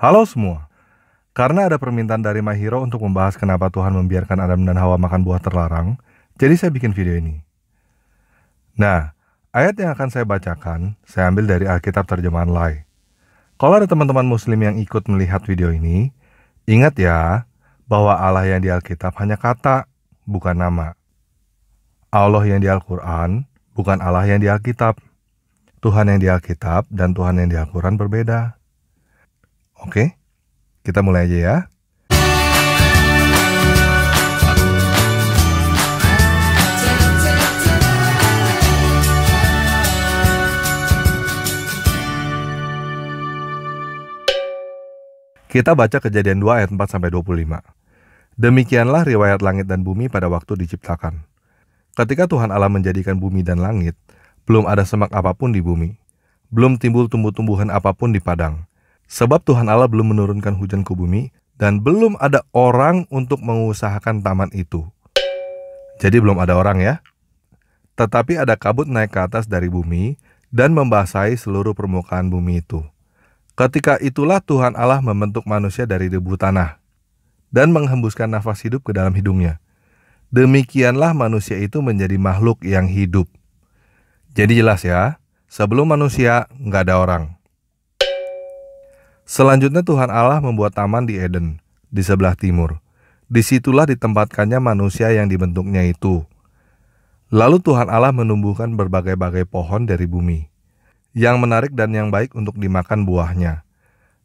Halo semua, karena ada permintaan dari Mahiro untuk membahas kenapa Tuhan membiarkan Adam dan Hawa makan buah terlarang, jadi saya bikin video ini. Nah, ayat yang akan saya bacakan, saya ambil dari Alkitab terjemahan Lai. Kalau ada teman-teman muslim yang ikut melihat video ini, ingat ya, bahwa Allah yang di Alkitab hanya kata, bukan nama. Allah yang di Al-Quran, bukan Allah yang di Alkitab. Tuhan yang di Alkitab dan Tuhan yang di Al-Quran berbeda. Oke, kita mulai aja ya. Kita baca Kejadian 2 ayat 4-25. Demikianlah riwayat langit dan bumi pada waktu diciptakan. Ketika Tuhan Allah menjadikan bumi dan langit, belum ada semak apapun di bumi, belum timbul tumbuh-tumbuhan apapun di padang. Sebab Tuhan Allah belum menurunkan hujan ke bumi, dan belum ada orang untuk mengusahakan taman itu. Jadi belum ada orang ya. Tetapi ada kabut naik ke atas dari bumi, dan membasahi seluruh permukaan bumi itu. Ketika itulah Tuhan Allah membentuk manusia dari debu tanah, dan menghembuskan nafas hidup ke dalam hidungnya. Demikianlah manusia itu menjadi makhluk yang hidup. Jadi jelas ya, sebelum manusia nggak ada orang. Selanjutnya Tuhan Allah membuat taman di Eden, di sebelah timur. Disitulah ditempatkannya manusia yang dibentuknya itu. Lalu Tuhan Allah menumbuhkan berbagai-bagai pohon dari bumi, yang menarik dan yang baik untuk dimakan buahnya.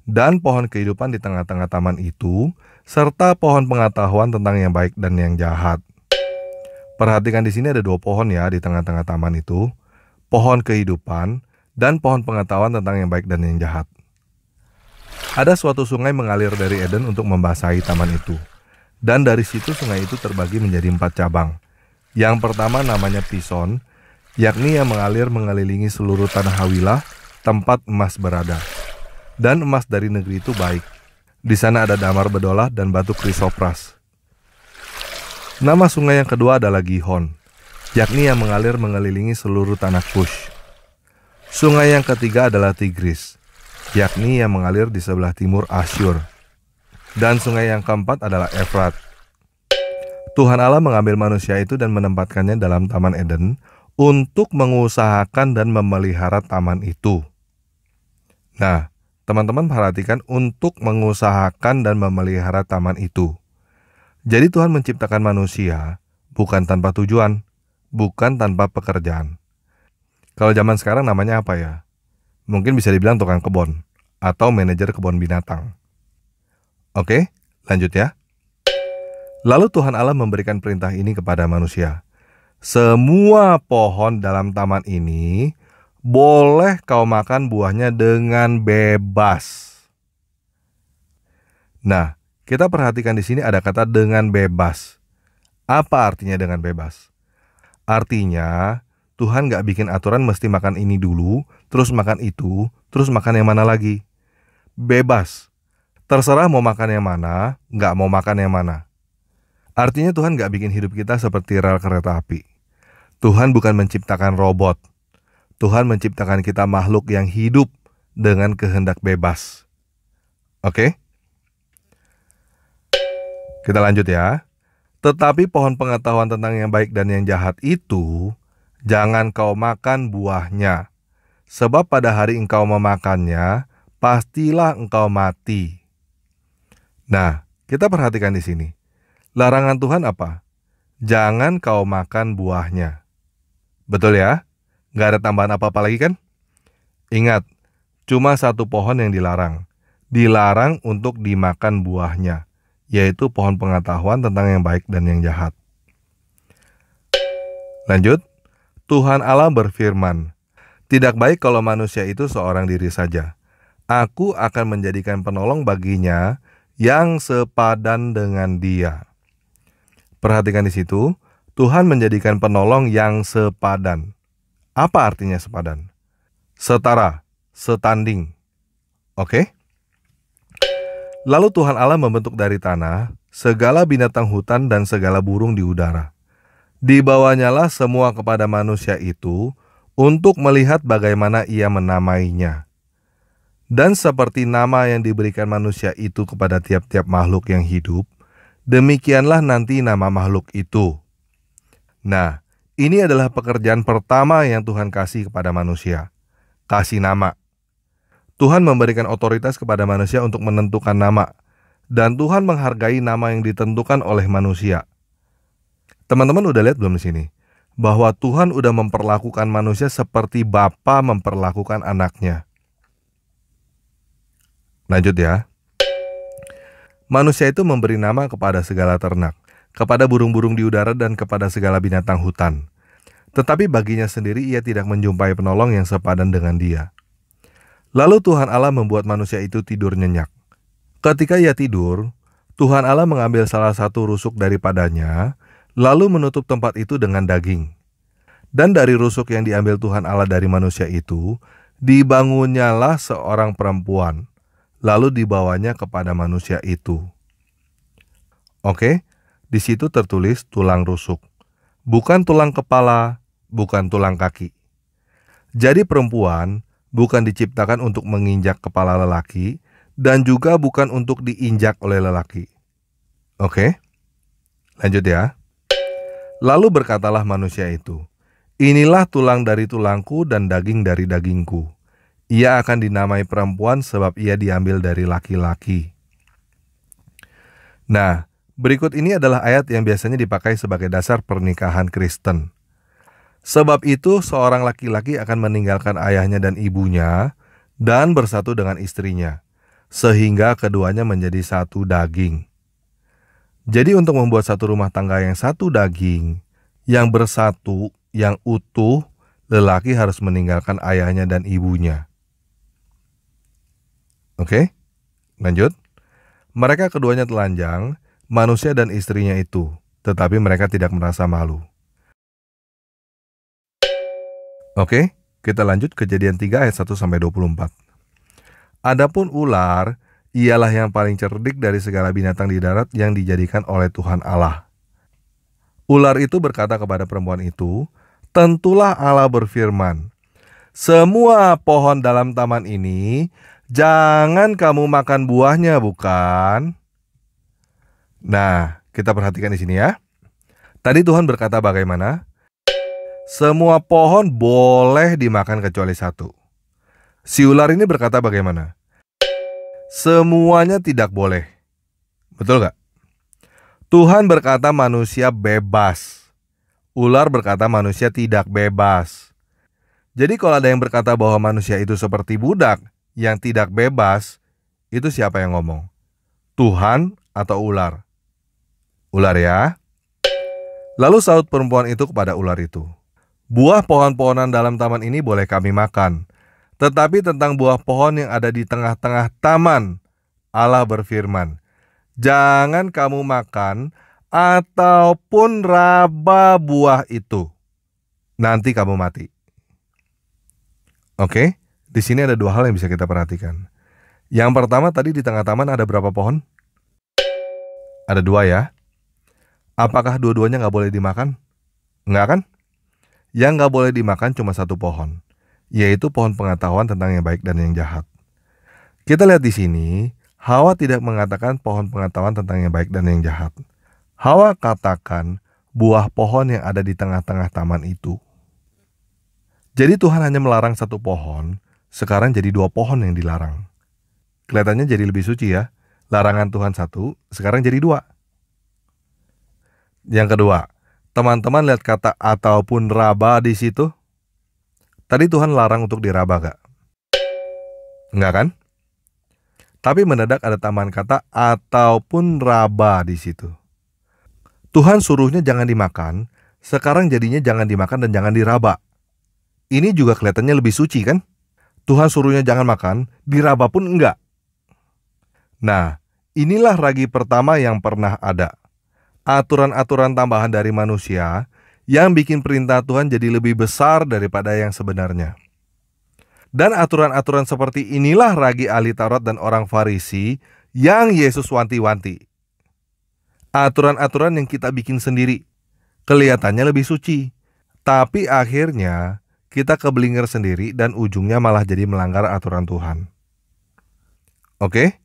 Dan pohon kehidupan di tengah-tengah taman itu, serta pohon pengetahuan tentang yang baik dan yang jahat. Perhatikan di sini ada 2 pohon ya di tengah-tengah taman itu. Pohon kehidupan dan pohon pengetahuan tentang yang baik dan yang jahat. Ada suatu sungai mengalir dari Eden untuk membasahi taman itu. Dan dari situ sungai itu terbagi menjadi 4 cabang. Yang pertama namanya Pison, yakni yang mengalir mengelilingi seluruh tanah Hawilah, tempat emas berada. Dan emas dari negeri itu baik. Di sana ada damar bedolah dan batu krisopras. Nama sungai yang kedua adalah Gihon, yakni yang mengalir mengelilingi seluruh tanah Kush. Sungai yang ketiga adalah Tigris, yakni yang mengalir di sebelah timur Asyur. Dan sungai yang keempat adalah Efrat. Tuhan Allah mengambil manusia itu dan menempatkannya dalam Taman Eden untuk mengusahakan dan memelihara taman itu. Nah, teman-teman perhatikan untuk mengusahakan dan memelihara taman itu. Jadi Tuhan menciptakan manusia bukan tanpa tujuan, bukan tanpa pekerjaan. Kalau zaman sekarang namanya apa ya? Mungkin bisa dibilang tukang kebun atau manajer kebun binatang. Oke, lanjut ya. Lalu Tuhan Allah memberikan perintah ini kepada manusia. Semua pohon dalam taman ini boleh kau makan buahnya dengan bebas. Nah, kita perhatikan di sini ada kata dengan bebas. Apa artinya dengan bebas? Artinya Tuhan gak bikin aturan mesti makan ini dulu, terus makan itu, terus makan yang mana lagi. Bebas. Terserah mau makan yang mana, gak mau makan yang mana. Artinya Tuhan gak bikin hidup kita seperti rel kereta api. Tuhan bukan menciptakan robot. Tuhan menciptakan kita makhluk yang hidup dengan kehendak bebas. Oke? Kita lanjut ya. Tetapi pohon pengetahuan tentang yang baik dan yang jahat itu, jangan kau makan buahnya. Sebab pada hari engkau memakannya, pastilah engkau mati. Nah, kita perhatikan di sini. Larangan Tuhan apa? Jangan kau makan buahnya. Betul ya? Gak ada tambahan apa-apa lagi kan? Ingat, cuma 1 pohon yang dilarang. Dilarang untuk dimakan buahnya, yaitu pohon pengetahuan tentang yang baik dan yang jahat. Lanjut, Tuhan Allah berfirman, tidak baik kalau manusia itu seorang diri saja. Aku akan menjadikan penolong baginya yang sepadan dengan dia. Perhatikan di situ, Tuhan menjadikan penolong yang sepadan. Apa artinya sepadan? Setara, setanding. Oke? Lalu Tuhan Allah membentuk dari tanah segala binatang hutan dan segala burung di udara. Dibawanyalah semua kepada manusia itu untuk melihat bagaimana ia menamainya. Dan seperti nama yang diberikan manusia itu kepada tiap-tiap makhluk yang hidup, demikianlah nanti nama makhluk itu. Nah, ini adalah pekerjaan pertama yang Tuhan kasih kepada manusia. Kasih nama. Tuhan memberikan otoritas kepada manusia untuk menentukan nama. Dan Tuhan menghargai nama yang ditentukan oleh manusia. Teman-teman udah lihat belum di sini? Bahwa Tuhan udah memperlakukan manusia seperti Bapa memperlakukan anaknya. Lanjut ya. Manusia itu memberi nama kepada segala ternak, kepada burung-burung di udara dan kepada segala binatang hutan. Tetapi baginya sendiri ia tidak menjumpai penolong yang sepadan dengan dia. Lalu Tuhan Allah membuat manusia itu tidur nyenyak. Ketika ia tidur, Tuhan Allah mengambil salah satu rusuk daripadanya, lalu menutup tempat itu dengan daging. Dan dari rusuk yang diambil Tuhan Allah dari manusia itu, dibangunnyalah seorang perempuan, lalu dibawanya kepada manusia itu. Oke, di situ tertulis tulang rusuk. Bukan tulang kepala, bukan tulang kaki. Jadi perempuan bukan diciptakan untuk menginjak kepala lelaki, dan juga bukan untuk diinjak oleh lelaki. Oke, lanjut ya. Lalu berkatalah manusia itu, inilah tulang dari tulangku dan daging dari dagingku. Ia akan dinamai perempuan sebab ia diambil dari laki-laki. Nah, berikut ini adalah ayat yang biasanya dipakai sebagai dasar pernikahan Kristen. Sebab itu seorang laki-laki akan meninggalkan ayahnya dan ibunya dan bersatu dengan istrinya, sehingga keduanya menjadi satu daging. Jadi untuk membuat satu rumah tangga yang satu daging, yang bersatu, yang utuh, lelaki harus meninggalkan ayahnya dan ibunya. Oke, lanjut. Mereka keduanya telanjang, manusia dan istrinya itu, tetapi mereka tidak merasa malu. Oke, kita lanjut Kejadian 3 ayat 1-24. Adapun ular, ialah yang paling cerdik dari segala binatang di darat yang dijadikan oleh Tuhan Allah. Ular itu berkata kepada perempuan itu, tentulah Allah berfirman, semua pohon dalam taman ini, jangan kamu makan buahnya, bukan? Nah, kita perhatikan di sini ya. Tadi Tuhan berkata bagaimana? Semua pohon boleh dimakan kecuali satu. Si ular ini berkata bagaimana? Semuanya tidak boleh. Betul gak? Tuhan berkata manusia bebas. Ular berkata manusia tidak bebas. Jadi kalau ada yang berkata bahwa manusia itu seperti budak yang tidak bebas, itu siapa yang ngomong? Tuhan atau ular? Ular ya. Lalu saut perempuan itu kepada ular itu, buah pohon-pohonan dalam taman ini boleh kami makan. Tetapi tentang buah pohon yang ada di tengah-tengah taman, Allah berfirman, jangan kamu makan ataupun raba buah itu. Nanti kamu mati. Oke, di sini ada dua hal yang bisa kita perhatikan. Yang pertama tadi di tengah taman ada berapa pohon? Ada dua ya. Apakah dua-duanya nggak boleh dimakan? Nggak kan? Yang nggak boleh dimakan cuma satu pohon, yaitu pohon pengetahuan tentang yang baik dan yang jahat. Kita lihat di sini, Hawa tidak mengatakan pohon pengetahuan tentang yang baik dan yang jahat. Hawa katakan buah pohon yang ada di tengah-tengah taman itu. Jadi Tuhan hanya melarang satu pohon, sekarang jadi dua pohon yang dilarang. Kelihatannya jadi lebih suci ya. Larangan Tuhan satu, sekarang jadi dua. Yang kedua, teman-teman lihat kata ataupun raba di situ. Tadi Tuhan larang untuk diraba gak? Enggak kan? Tapi mendadak ada tambahan kata ataupun raba di situ. Tuhan suruhnya jangan dimakan, sekarang jadinya jangan dimakan dan jangan diraba. Ini juga kelihatannya lebih suci kan? Tuhan suruhnya jangan makan, diraba pun enggak. Nah, inilah ragi pertama yang pernah ada. Aturan-aturan tambahan dari manusia yang bikin perintah Tuhan jadi lebih besar daripada yang sebenarnya. Dan aturan-aturan seperti inilah ragi ahli Taurat dan orang Farisi yang Yesus wanti-wanti. Aturan-aturan yang kita bikin sendiri, kelihatannya lebih suci, tapi akhirnya kita keblinger sendiri dan ujungnya malah jadi melanggar aturan Tuhan. Oke,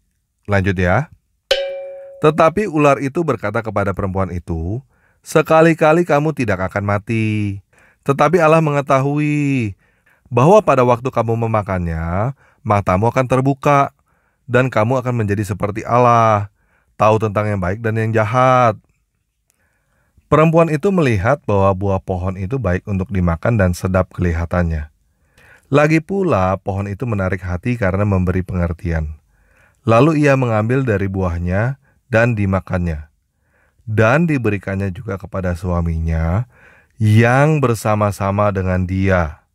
lanjut ya. Tetapi ular itu berkata kepada perempuan itu, "Sekali-kali kamu tidak akan mati. Tetapi Allah mengetahui bahwa pada waktu kamu memakannya, matamu akan terbuka, dan kamu akan menjadi seperti Allah, tahu tentang yang baik dan yang jahat." Perempuan itu melihat bahwa buah pohon itu baik untuk dimakan dan sedap kelihatannya. Lagi pula pohon itu menarik hati karena memberi pengertian. Lalu ia mengambil dari buahnya dan dimakannya. Dan diberikannya juga kepada suaminya yang bersama-sama dengan dia.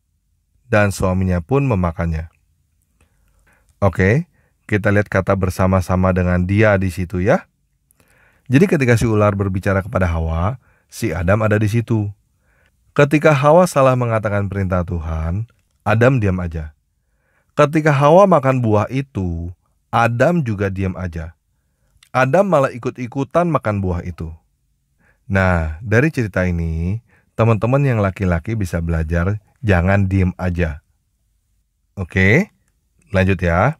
Dan suaminya pun memakannya. Oke, kita lihat kata bersama-sama dengan dia di situ ya. Jadi ketika si ular berbicara kepada Hawa, si Adam ada di situ. Ketika Hawa salah mengatakan perintah Tuhan, Adam diam aja. Ketika Hawa makan buah itu, Adam juga diam aja. Adam malah ikut-ikutan makan buah itu. Nah, dari cerita ini, teman-teman yang laki-laki bisa belajar jangan diem aja. Oke, lanjut ya.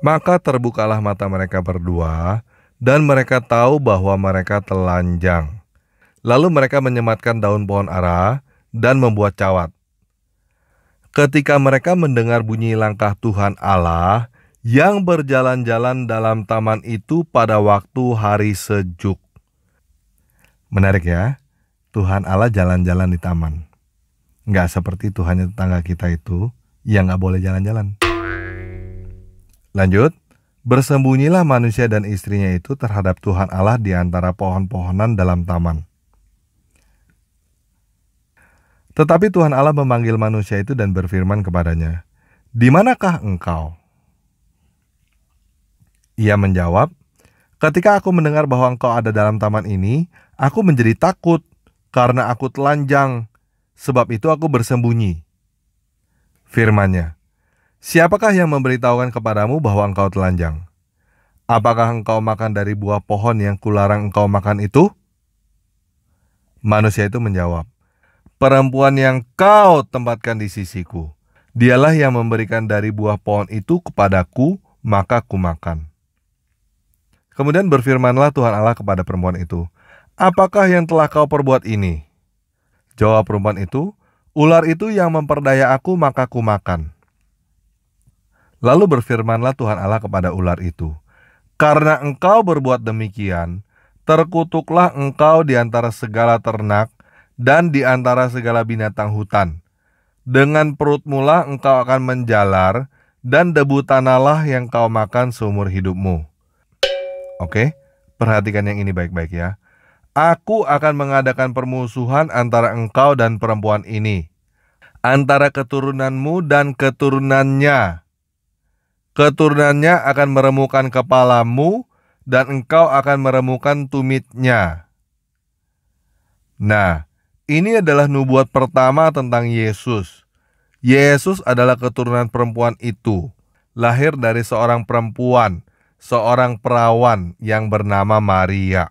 Maka terbukalah mata mereka berdua, dan mereka tahu bahwa mereka telanjang. Lalu mereka menyematkan daun pohon ara dan membuat cawat. Ketika mereka mendengar bunyi langkah Tuhan Allah yang berjalan-jalan dalam taman itu pada waktu hari sejuk. Menarik ya, Tuhan Allah jalan-jalan di taman. Nggak seperti Tuhan tetangga kita itu yang nggak boleh jalan-jalan. Lanjut, bersembunyilah manusia dan istrinya itu terhadap Tuhan Allah di antara pohon-pohonan dalam taman. Tetapi Tuhan Allah memanggil manusia itu dan berfirman kepadanya, "Di manakah engkau?" Ia menjawab, "Ketika aku mendengar bahwa engkau ada dalam taman ini, aku menjadi takut karena aku telanjang, sebab itu aku bersembunyi." Firman-Nya, "Siapakah yang memberitahukan kepadamu bahwa engkau telanjang? Apakah engkau makan dari buah pohon yang kularang engkau makan itu?" Manusia itu menjawab, "Perempuan yang kau tempatkan di sisiku, dialah yang memberikan dari buah pohon itu kepadaku, maka kumakan." Kemudian berfirmanlah Tuhan Allah kepada perempuan itu, "Apakah yang telah kau perbuat ini?" Jawab perempuan itu, "Ular itu yang memperdaya aku, maka kumakan." Lalu berfirmanlah Tuhan Allah kepada ular itu, "Karena engkau berbuat demikian, terkutuklah engkau di antara segala ternak dan di antara segala binatang hutan. Dengan perutmu lah engkau akan menjalar, dan debu tanahlah yang kau makan seumur hidupmu." Oke, perhatikan yang ini baik-baik ya. "Aku akan mengadakan permusuhan antara engkau dan perempuan ini, antara keturunanmu dan keturunannya. Keturunannya akan meremukkan kepalamu, dan engkau akan meremukkan tumitnya." Nah, ini adalah nubuat pertama tentang Yesus. Yesus adalah keturunan perempuan itu, lahir dari seorang perempuan, seorang perawan yang bernama Maria.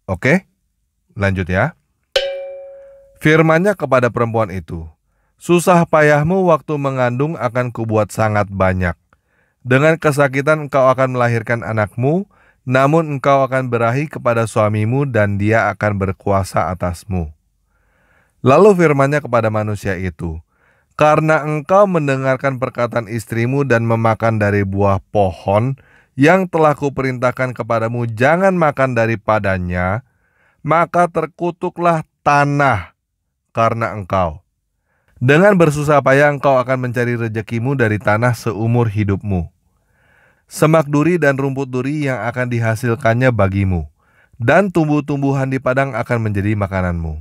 Oke, lanjut ya. Firman-Nya kepada perempuan itu, "Susah payahmu waktu mengandung akan kubuat sangat banyak. Dengan kesakitan engkau akan melahirkan anakmu, namun engkau akan berahi kepada suamimu dan dia akan berkuasa atasmu." Lalu firman-Nya kepada manusia itu, "Karena engkau mendengarkan perkataan istrimu dan memakan dari buah pohon yang telah kuperintahkan kepadamu jangan makan daripadanya, maka terkutuklah tanah karena engkau. Dengan bersusah payah engkau akan mencari rezekimu dari tanah seumur hidupmu. Semak duri dan rumput duri yang akan dihasilkannya bagimu, dan tumbuh-tumbuhan di padang akan menjadi makananmu.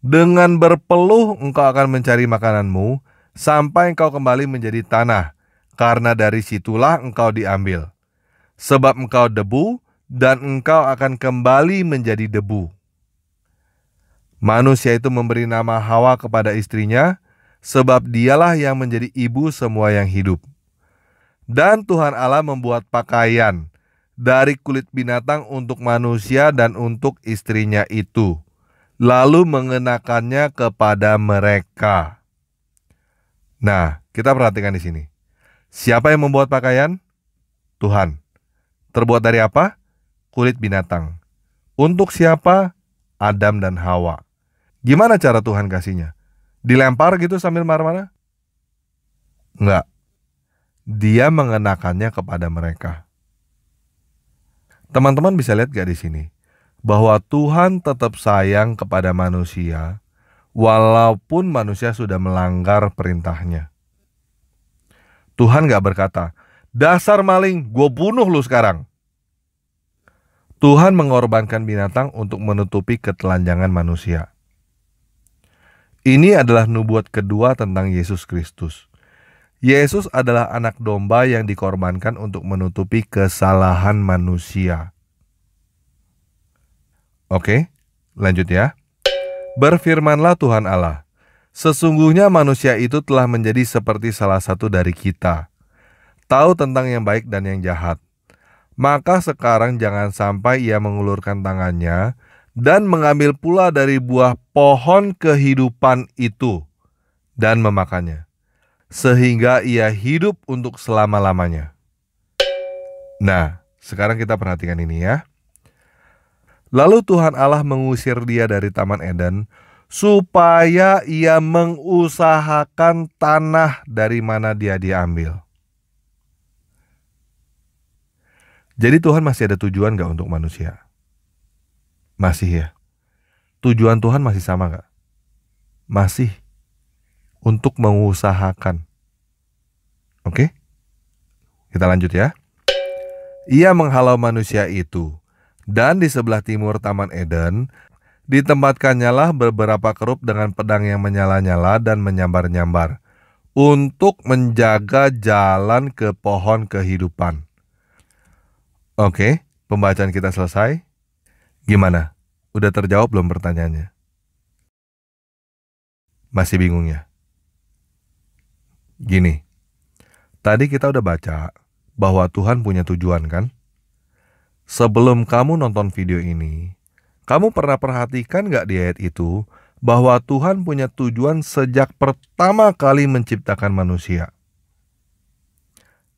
Dengan berpeluh engkau akan mencari makananmu, sampai engkau kembali menjadi tanah, karena dari situlah engkau diambil. Sebab engkau debu, dan engkau akan kembali menjadi debu." Manusia itu memberi nama Hawa kepada istrinya, sebab dialah yang menjadi ibu semua yang hidup. Dan Tuhan Allah membuat pakaian dari kulit binatang untuk manusia dan untuk istrinya itu, lalu mengenakannya kepada mereka. Nah, kita perhatikan di sini. Siapa yang membuat pakaian? Tuhan. Terbuat dari apa? Kulit binatang. Untuk siapa? Adam dan Hawa. Gimana cara Tuhan kasihnya? Dilempar gitu sambil marah-marah? Enggak. Dia mengenakannya kepada mereka. Teman-teman bisa lihat gak di sini? Bahwa Tuhan tetap sayang kepada manusia, walaupun manusia sudah melanggar perintahnya. Tuhan gak berkata, dasar maling, gue bunuh lu sekarang. Tuhan mengorbankan binatang untuk menutupi ketelanjangan manusia. Ini adalah nubuat kedua tentang Yesus Kristus. Yesus adalah anak domba yang dikorbankan untuk menutupi kesalahan manusia. Oke, lanjut ya. Berfirmanlah Tuhan Allah, sesungguhnya manusia itu telah menjadi seperti salah satu dari kita, tahu tentang yang baik dan yang jahat. Maka sekarang jangan sampai ia mengulurkan tangannya dan mengambil pula dari buah pohon kehidupan itu dan memakannya, sehingga ia hidup untuk selama-lamanya. Nah, sekarang kita perhatikan ini ya. Lalu Tuhan Allah mengusir dia dari Taman Eden supaya ia mengusahakan tanah dari mana dia diambil. Jadi Tuhan masih ada tujuan gak untuk manusia? Masih ya. Tujuan Tuhan masih sama gak? Masih. Untuk mengusahakan. Oke? Kita lanjut ya. Ia menghalau manusia itu. Dan di sebelah timur Taman Eden, ditempatkannya beberapa kerup dengan pedang yang menyala-nyala dan menyambar-nyambar, untuk menjaga jalan ke pohon kehidupan. Oke, pembacaan kita selesai. Gimana? Udah terjawab belum pertanyaannya? Masih bingung ya? Gini, tadi kita udah baca bahwa Tuhan punya tujuan kan? Sebelum kamu nonton video ini, kamu pernah perhatikan gak di ayat itu bahwa Tuhan punya tujuan sejak pertama kali menciptakan manusia?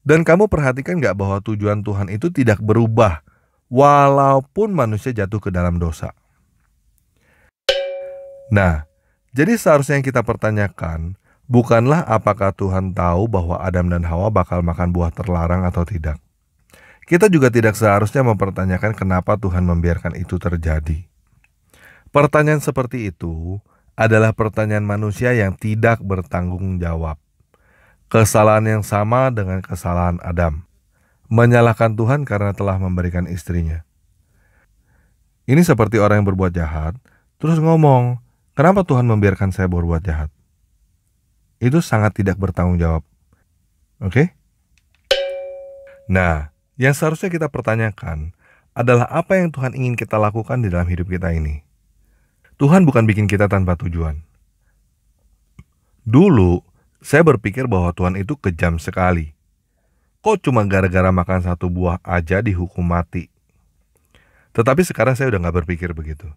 Dan kamu perhatikan gak bahwa tujuan Tuhan itu tidak berubah walaupun manusia jatuh ke dalam dosa? Nah, jadi seharusnya yang kita pertanyakan bukanlah apakah Tuhan tahu bahwa Adam dan Hawa bakal makan buah terlarang atau tidak. Kita juga tidak seharusnya mempertanyakan kenapa Tuhan membiarkan itu terjadi. Pertanyaan seperti itu adalah pertanyaan manusia yang tidak bertanggung jawab. Kesalahan yang sama dengan kesalahan Adam. Menyalahkan Tuhan karena telah memberikan istrinya. Ini seperti orang yang berbuat jahat, terus ngomong, kenapa Tuhan membiarkan saya berbuat jahat? Itu sangat tidak bertanggung jawab. Oke? Nah, yang seharusnya kita pertanyakan adalah apa yang Tuhan ingin kita lakukan di dalam hidup kita ini. Tuhan bukan bikin kita tanpa tujuan. Dulu, saya berpikir bahwa Tuhan itu kejam sekali. Kok cuma gara-gara makan satu buah aja dihukum mati? Tetapi sekarang saya udah gak berpikir begitu.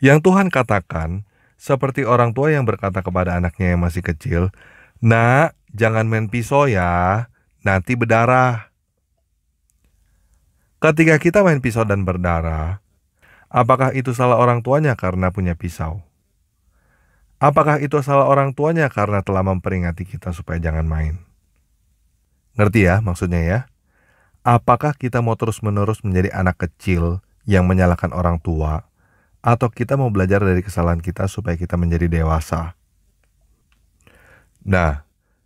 Yang Tuhan katakan, seperti orang tua yang berkata kepada anaknya yang masih kecil, "Nak, jangan main pisau ya, nanti berdarah." Ketika kita main pisau dan berdarah, apakah itu salah orang tuanya karena punya pisau? Apakah itu salah orang tuanya karena telah memperingati kita supaya jangan main? Ngerti ya maksudnya ya? Apakah kita mau terus-menerus menjadi anak kecil yang menyalahkan orang tua? Atau kita mau belajar dari kesalahan kita supaya kita menjadi dewasa? Nah,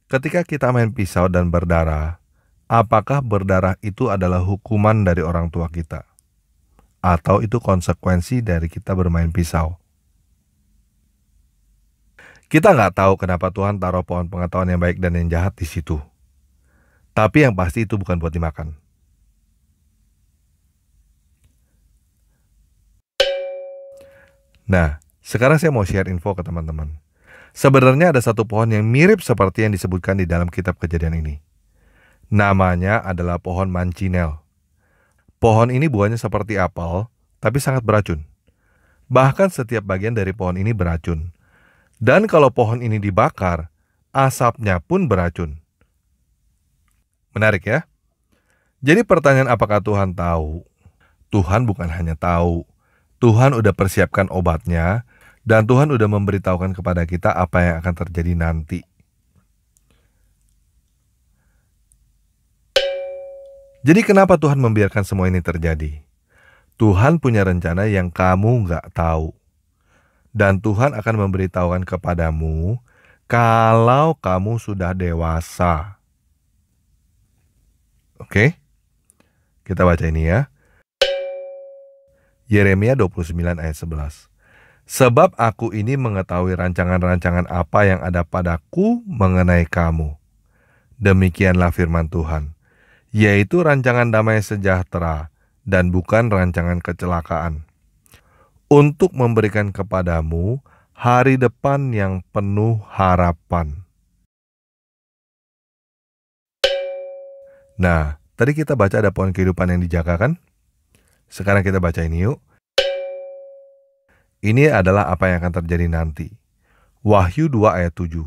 ketika kita main pisau dan berdarah, apakah berdarah itu adalah hukuman dari orang tua kita? Atau itu konsekuensi dari kita bermain pisau? Kita nggak tahu kenapa Tuhan taruh pohon pengetahuan yang baik dan yang jahat di situ. Tapi yang pasti itu bukan buat dimakan. Nah, sekarang saya mau share info ke teman-teman. Sebenarnya ada satu pohon yang mirip seperti yang disebutkan di dalam kitab Kejadian ini. Namanya adalah pohon mancinel. Pohon ini buahnya seperti apel, tapi sangat beracun. Bahkan setiap bagian dari pohon ini beracun. Dan kalau pohon ini dibakar, asapnya pun beracun. Menarik ya? Jadi pertanyaan apakah Tuhan tahu? Tuhan bukan hanya tahu. Tuhan udah persiapkan obatnya dan Tuhan udah memberitahukan kepada kita apa yang akan terjadi nanti. Jadi kenapa Tuhan membiarkan semua ini terjadi? Tuhan punya rencana yang kamu nggak tahu. Dan Tuhan akan memberitahukan kepadamu kalau kamu sudah dewasa. Oke? Kita baca ini ya. Yeremia 29 ayat 11. Sebab aku ini mengetahui rancangan-rancangan apa yang ada padaku mengenai kamu. Demikianlah firman Tuhan, yaitu rancangan damai sejahtera dan bukan rancangan kecelakaan, untuk memberikan kepadamu hari depan yang penuh harapan. Nah, tadi kita baca ada pohon kehidupan yang dijaga kan? Sekarang kita baca ini yuk. Ini adalah apa yang akan terjadi nanti. Wahyu 2 ayat 7.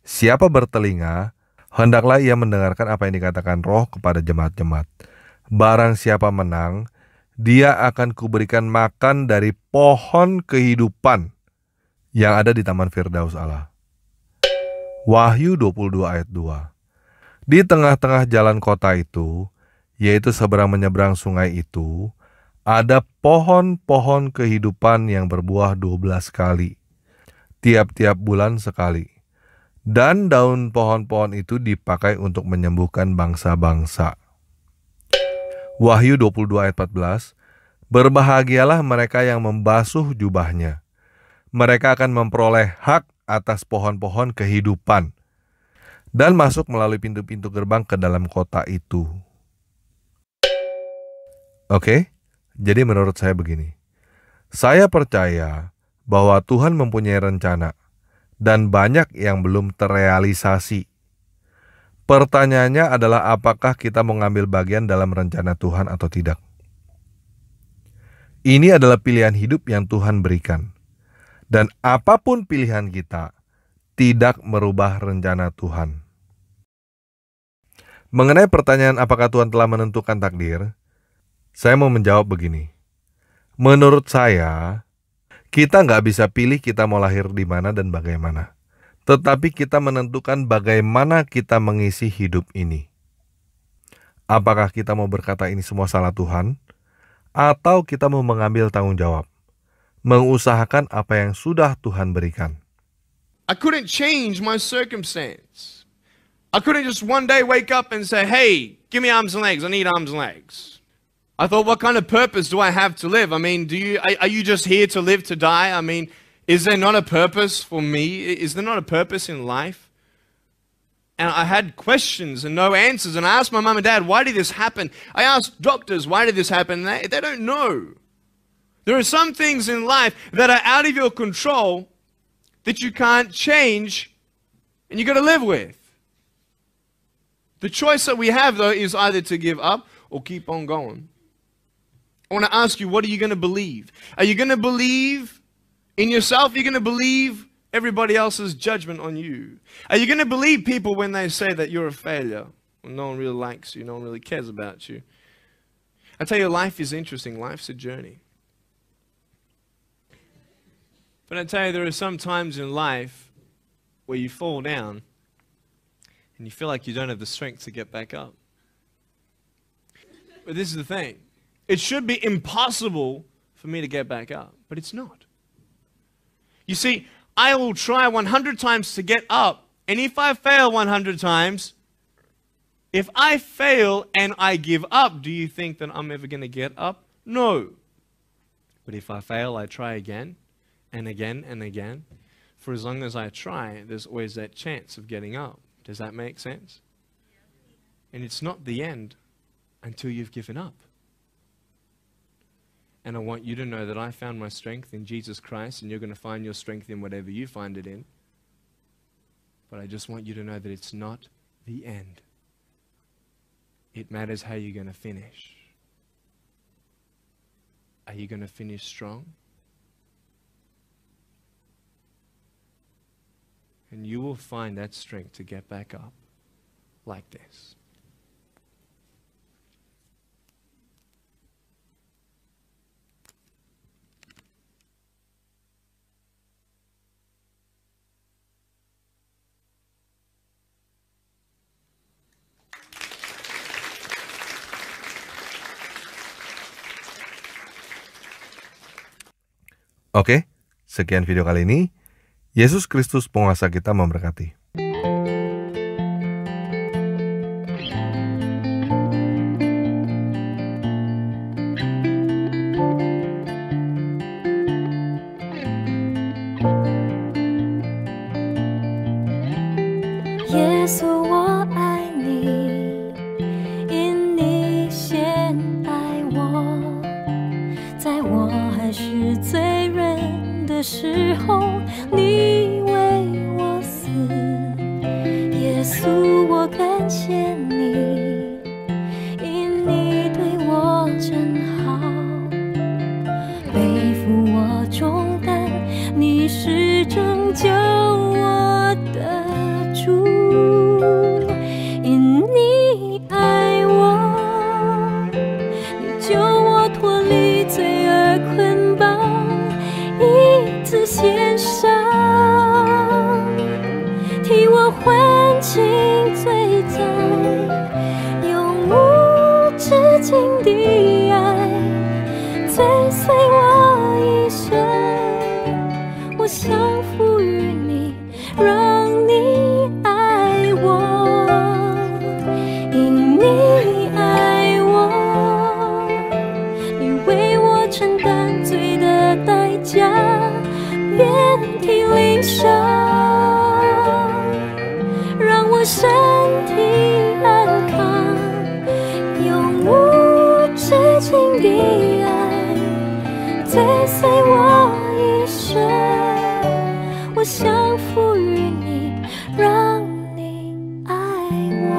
Siapa bertelinga, hendaklah ia mendengarkan apa yang dikatakan Roh kepada jemaat-jemaat. Barang siapa menang, dia akan kuberikan makan dari pohon kehidupan yang ada di Taman Firdaus Allah. Wahyu 22 ayat 2. Di tengah-tengah jalan kota itu, yaitu seberang menyeberang sungai itu, ada pohon-pohon kehidupan yang berbuah 12 kali, tiap-tiap bulan sekali. Dan daun pohon-pohon itu dipakai untuk menyembuhkan bangsa-bangsa. Wahyu 22 ayat 14. Berbahagialah mereka yang membasuh jubahnya. Mereka akan memperoleh hak atas pohon-pohon kehidupan dan masuk melalui pintu-pintu gerbang ke dalam kota itu. Oke, jadi menurut saya begini. Saya percaya bahwa Tuhan mempunyai rencana dan banyak yang belum terrealisasi. Pertanyaannya adalah apakah kita mengambil bagian dalam rencana Tuhan atau tidak. Ini adalah pilihan hidup yang Tuhan berikan. Dan apapun pilihan kita, tidak merubah rencana Tuhan. Mengenai pertanyaan apakah Tuhan telah menentukan takdir, saya mau menjawab begini. Menurut saya, kita nggak bisa pilih kita mau lahir di mana dan bagaimana. Tetapi kita menentukan bagaimana kita mengisi hidup ini. Apakah kita mau berkata ini semua salah Tuhan? Atau kita mau mengambil tanggung jawab? Mengusahakan apa yang sudah Tuhan berikan. I couldn't change my circumstance. I couldn't just one day wake up and say, hey, give me arms and legs. I need arms and legs. I thought, what kind of purpose do I have to live? I mean, are you just here to live, to die? I mean, is there not a purpose for me? Is there not a purpose in life? And I had questions and no answers. And I asked my mum and dad, why did this happen? I asked doctors, why did this happen? And they don't know. There are some things in life that are out of your control that you can't change and you got to live with. The choice that we have, though, is either to give up or keep on going. I want to ask you, what are you going to believe? Are you going to believe in yourself? Are you going to believe everybody else's judgment on you? Are you going to believe people when they say that you're a failure? Well, no one really likes you. No one really cares about you. I tell you, life is interesting. Life's a journey. But I tell you, there are some times in life where you fall down and you feel like you don't have the strength to get back up. But this is the thing. It should be impossible for me to get back up, but it's not. You see, I will try 100 times to get up, and if I fail 100 times, if I fail and I give up, do you think that I'm ever going to get up? No. But if I fail, I try again and again and again. For as long as I try, there's always that chance of getting up. Does that make sense? And it's not the end until you've given up. And I want you to know that I found my strength in Jesus Christ, and you're going to find your strength in whatever you find it in. But I just want you to know that it's not the end. It matters how you're going to finish. Are you going to finish strong? And you will find that strength to get back up like this. Oke, sekian video kali ini. Yesus Kristus penguasa kita memberkati. Yesus，我爱你，因你先爱我，在我还是罪人的时候，你为我死。耶稣，我感谢你，因你对我真好，背负我重担，你是拯救我的主。因你爱我，你救我脱离罪恶捆绑，一次献上，替我还清罪债，永无止境的爱追随我一生，我降服于你，让你爱我。因你爱我，你为我承担罪的代价，遍体鳞伤，让我身体安康，永无止境的爱追随我一生，我降服于你，让你爱我。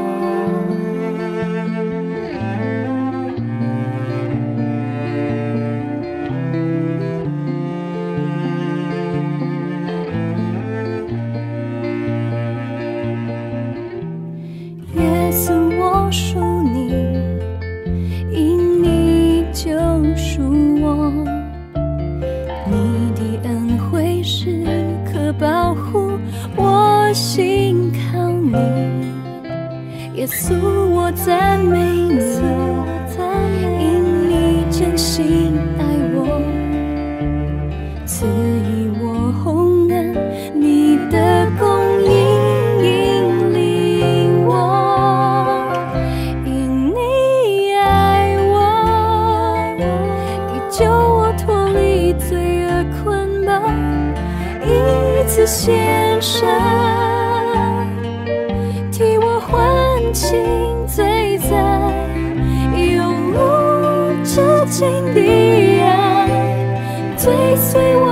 耶稣，我属你，因你救赎我，你的恩惠时刻保护我，心靠你。耶稣，我赞美你，因你真心爱我，赐予我红恩，你的供应引领我。因你爱我，你救我脱离罪恶捆绑，一次献上，替我还清罪债，永无止境的爱追随我